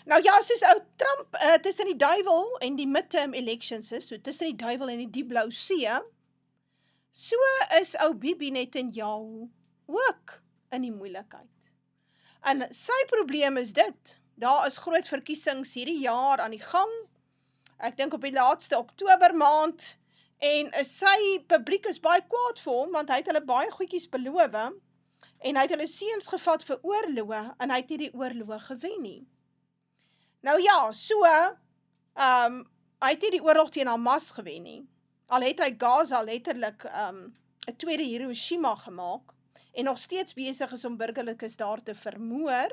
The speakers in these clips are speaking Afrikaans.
Nou ja, soos ou Trump tussen die duiwel en die midterm elections is, so tussen die duiwel en die diep blou see, so is ou Bibi Netanyahu ook in die moeilikheid. En sy probleem is dit, daar is groot verkiesings hierdie jaar aan die gang, ek dink op die laatste Oktober maand, en sy publiek is baie kwaad vir hom, want hy het hulle baie goedjies beloof, en hy het hulle seuns gevat vir oorloë, en hy het nie die oorloë gewen nie. Nou ja, so, hy het nie die oorlog teen Hamas gewen nie, al het hy Gaza letterlik 'n tweede Hiroshima gemaak, en nog steeds besig is om burgerlikes daar te vermoor.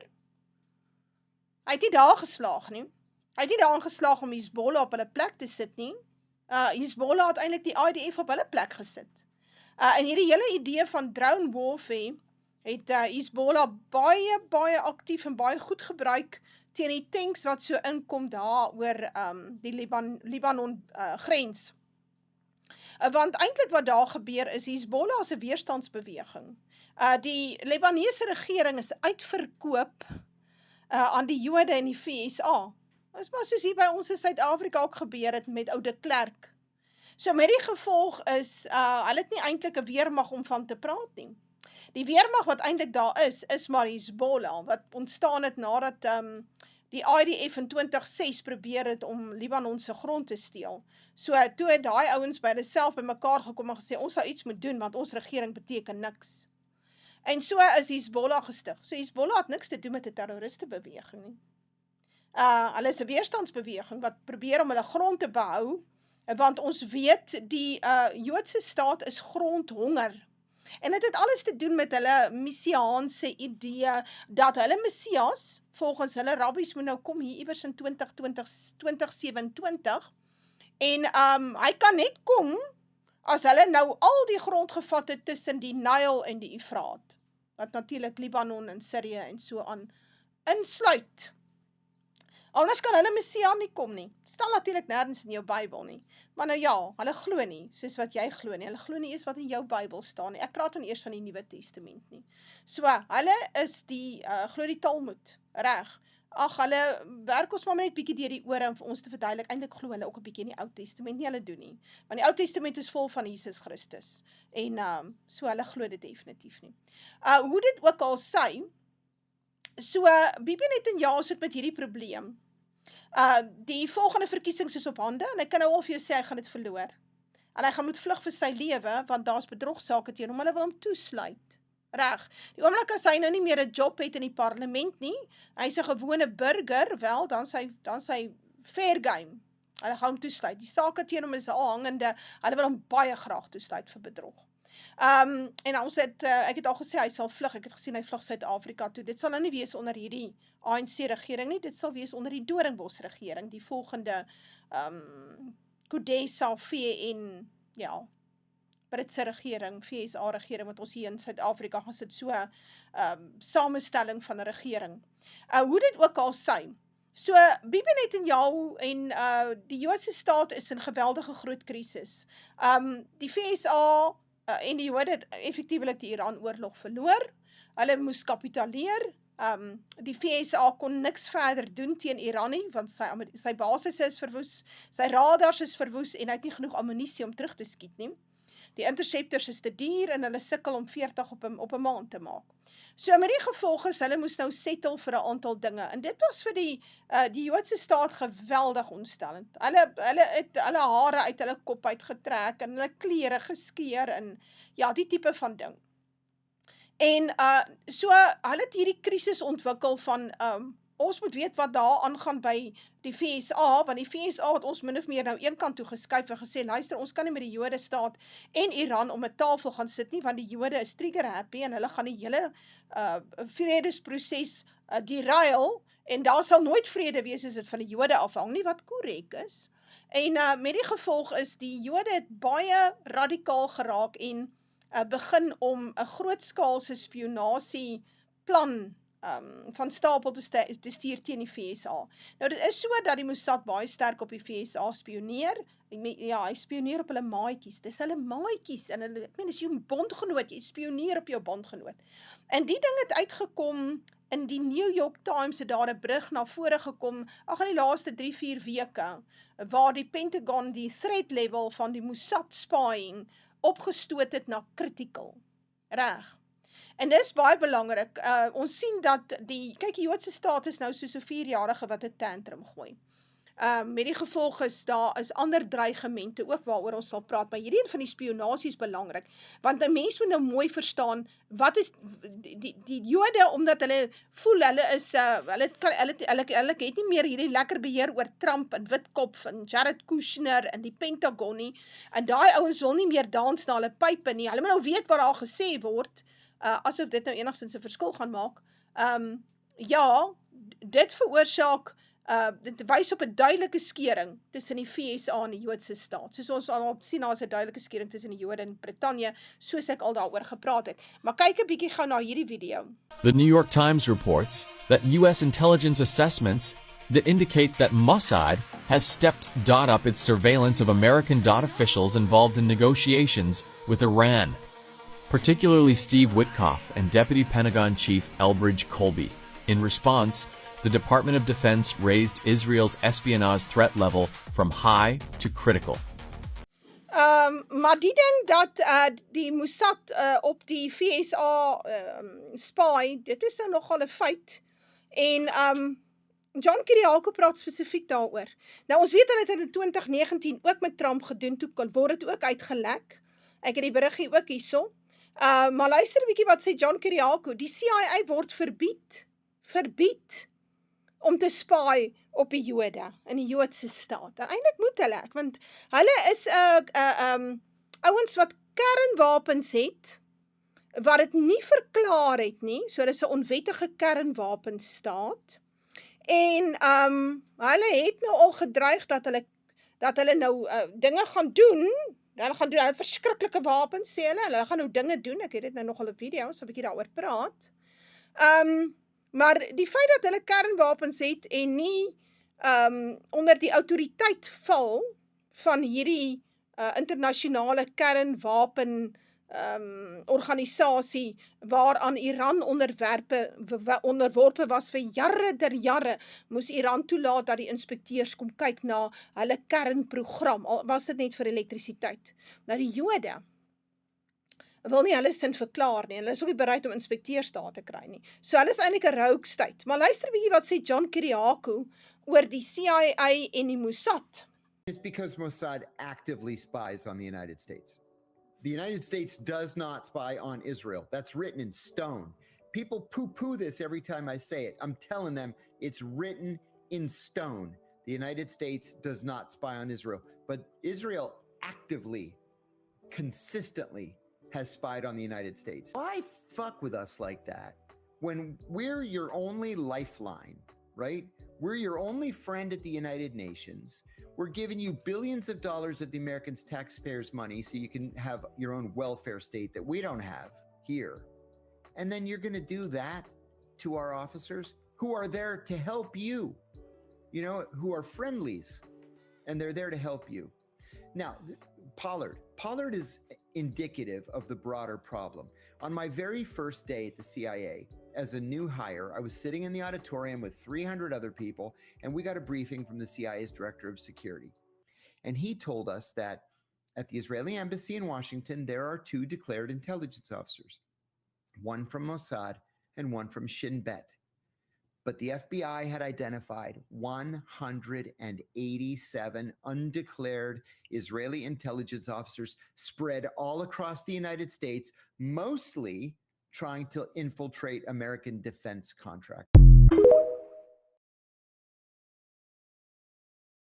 Hy het nie daar geslaag nie. Hy het nie daarin geslaag om Hezbollah op hulle plek te sit nie. Hezbollah het eintlik die IDF op hulle plek gesit. En hierdie hele idee van drone warfare het Hezbollah baie aktief en baie goed gebruik teen die tanks wat so inkom daar oor die Libanon grens. Want eintlik wat daar gebeur is, Hezbollah is 'n weerstandsbeweging. Die Libanese regering is uitverkoop aan die Jode in die VSA. Dis maar soos hier by ons in Suid-Afrika ook gebeur het met ou de Klerk. So met die gevolg is, hulle het nie eintlik 'n weermag om van te praat nie. Die weermag wat eintlik daar is maar Hezbollah, wat ontstaan het nadat die IDF in 2006 probeer het om Libanon se grond te steel. So toe het daai ouens by hulle self bymekaar gekom en gesê, ons sal iets moet doen, want ons regering beteken niks. En so is Hezbollah gestig. So Hezbollah het niks te doen met 'n terroristebeweging nie. Hulle is 'n weerstandsbeweging wat probeer om hulle grond te behou, want ons weet die Joodse staat is grondhonger. En dit het alles te doen met hulle messiaanse idee, dat hulle Messias, volgens hulle rabbies, moet nou kom hier iewers in 2027, en hy kan net kom, as hulle nou al die grond gevat het tussen die Nyl en die Efraat, wat natuurlik Libanon en Sirië en so aan insluit. Anders kan hulle Messia nie kom nie. Staan natuurlik nêrens in jou Bybel nie. Maar nou ja, hulle glo nie, soos wat jy glo nie. Hulle glo nie eens wat in jou Bybel staan nie. Ek praat dan eers van die Nuwe Testament nie. So, hulle is glo die Talmud, reg. Ag, hulle werk ons maar net bietjie deur die ore om vir ons te verduidelik. Eintlik glo hulle ook 'n bietjie in die Ou Testament, nie hulle doen nie. Want die Ou Testament is vol van Jesus Christus. En so hulle glo dit definitief nie. Hoe dit ook al sy, so Bibi Netanyahu sit met hierdie probleem. Die volgende verkiesings is op hande, en ek kan nou al vir jou sê, hy gaan dit verloor. En hy gaan moet vlug vir sy lewe, want daar's bedrogsake teen hom, hulle wil hom toesluit. Reg. Die oomblik as hy nou nie meer 'n job het in die parlement nie, hy's 'n gewone burger, wel, dan sy fair game. Hulle gaan hom toesluit. Die sake teen hom is al hangende, hulle wil hom baie graag toesluit vir bedrog. En ons het, ek het al gesê, hy sal vlug, ek het gesien, hy vlug Suid-Afrika toe. Dit sal nou nie wees onder hierdie ANC regering nie, dit sal wees onder die Doringbos regering, die volgende, Kudesa, VN, ja, Britse regering, VSA regering, wat ons hier in Suid-Afrika gaan sit, so, samestelling van 'n regering. Hoe dit ook al sy, so, Bibi Netanyahu en die Joodse staat is in geweldige groot krisis. Die VSA en die Jode het effektiewelik die Iran-oorlog verloor, hulle moes kapituleer, die VSA kon niks verder doen teen Iran nie, want sy basis is verwoes, sy radars is verwoes, en hy het nie genoeg ammunisie om terug te skiet nie. Die interceptors is te duur, en hulle sukkel om 40 op 'n maand te maak. So met die gevolg is, hulle moes nou settle vir 'n aantal dinge, en dit was vir die Joodse staat geweldig ontstellend. Hulle het hulle hare uit hulle kop uitgetrek, en hulle klere geskeur, en ja, die tipe van ding. En so, hulle het hierdie krisis ontwikkel van, ons moet weet wat daar aangaan by die VSA, want die VSA het ons min of meer nou een kant toe geskuif en gesê, luister, ons kan nie met die Jode staat en Iran om 'n tafel gaan sit nie, want die Jode is trigger happy, en hulle gaan die hele vredesproses derail, en daar sal nooit vrede wees as dit van die Jode afhang nie, wat korrek is. En met die gevolg is, die Jode het baie radikaal geraak, en begin om 'n grootskaalse spionasieplan van stapel te stuur teen die VSA. Nou dit is so dat die Mossad baie sterk op die VSA spioneer. Ja, hy spioneer op hulle maatjies. Dis hulle maatjies, en hulle, ek meen, dis jou bondgenoot, jy spioneer op jou bondgenoot. En die ding het uitgekom In die New York Times het daar 'n berig na vore gekom, in die laaste 3-4 weke, waar die Pentagon die threat level van die Mossad spying opgestoot het na critical. Reg. En dis baie belangrik. Ons sien dat kyk, die Joodse staat is nou soos 'n 4-jarige wat 'n tantrum gooi. Met die gevolg is daar is ander dreigemente ook waaroor ons sal praat, maar hierdie een van die spionasie is belangrik, want 'n mens moet nou mooi verstaan wat is die Jode, omdat hulle voel hulle is hulle het nie meer hierdie lekker beheer oor Trump en Witkop en Jared Kushner en die Pentagon nie, en daai ouens wil nie meer dans na hulle pype nie. Hulle moet nou weet wat daar gesê word, asof dit nou enigstens 'n verskil gaan maak. Ja, dit veroorsaak dit wys op 'n duidelike skering tussen die FSA en die Joodse staat. Soos ons al sien, daar is 'n duidelike skering tussen die Jode en Brittanje, soos ek al daaroor gepraat het. Maar kyk 'n bietjie gou na hierdie video. The New York Times reports that U.S. intelligence assessments that indicate that Mossad has stepped up its surveillance of American officials involved in negotiations with Iran, particularly Steve Witkoff and Deputy Pentagon Chief Elbridge Colby. In response, the Department of Defense raised Israel's espionage threat level from high to critical. Maar die ding dat die Mossad op die FSA spy, dit is nou nogal 'n feit. En John Kiriakou praat spesifiek daaroor. Nou ons weet hulle het dit in 2019 ook met Trump gedoen, toe word dit ook uitgelek. Ek het die berig hier ook hierso. Maar luister 'n bietjie wat sê John Kiriakou. Die CIA word verbied om te spy op die Jode in die Joodse staat. En eintlik moet hulle, want hulle is ouens wat kernwapens het, wat dit nie verklaar het nie, so dis 'n onwettige kernwapenstaat. En hulle het nou al gedreig dat hulle nou dinge gaan doen. Hulle gaan doen verskriklike wapens, sê hulle gaan nou dinge doen. Ek het dit nou nog al 'n video, so 'n bietjie daaroor praat. Maar die feit dat hulle kernwapens het en nie onder die autoriteit val van hierdie internasionale kernwapen organisasie waaraan Iran onderworpe was vir jare der jare, moes Iran toelaat dat die inspekteurs kom kyk na hulle kernprogram, al was dit net vir elektrisiteit. Nou die Jode wil nie hulle sin verklaar nie, en hulle is ook nie bereid om inspekteurs daar te kry nie. So hulle is eintlik 'n rogue state. Maar luister 'n bietjie wat sê John Kiriakou oor die CIA en die Mossad. It's because Mossad actively spies on the United States. The United States does not spy on Israel. That's written in stone. People poo-poo this every time I say it. I'm telling them it's written in stone. The United States does not spy on Israel, but Israel actively, consistently has spied on the United States. Why fuck with us like that when we're your only lifeline, right? We're your only friend at the United Nations. We're giving you billions of dollars of the American taxpayers' money so you can have your own welfare state that we don't have here. And then you're going to do that to our officers who are there to help you, you know, who are friendlies, and they're there to help you. Now, Pollard is indicative of the broader problem. On my very first day at the CIA, as a new hire, I was sitting in the auditorium with 300 other people, and we got a briefing from the CIA's director of security. And he told us that at the Israeli embassy in Washington, there are 2 declared intelligence officers, one from Mossad and one from Shin Bet. But the FBI had identified 187 undeclared Israeli intelligence officers spread all across the United States, mostly trying to infiltrate American defense contracts.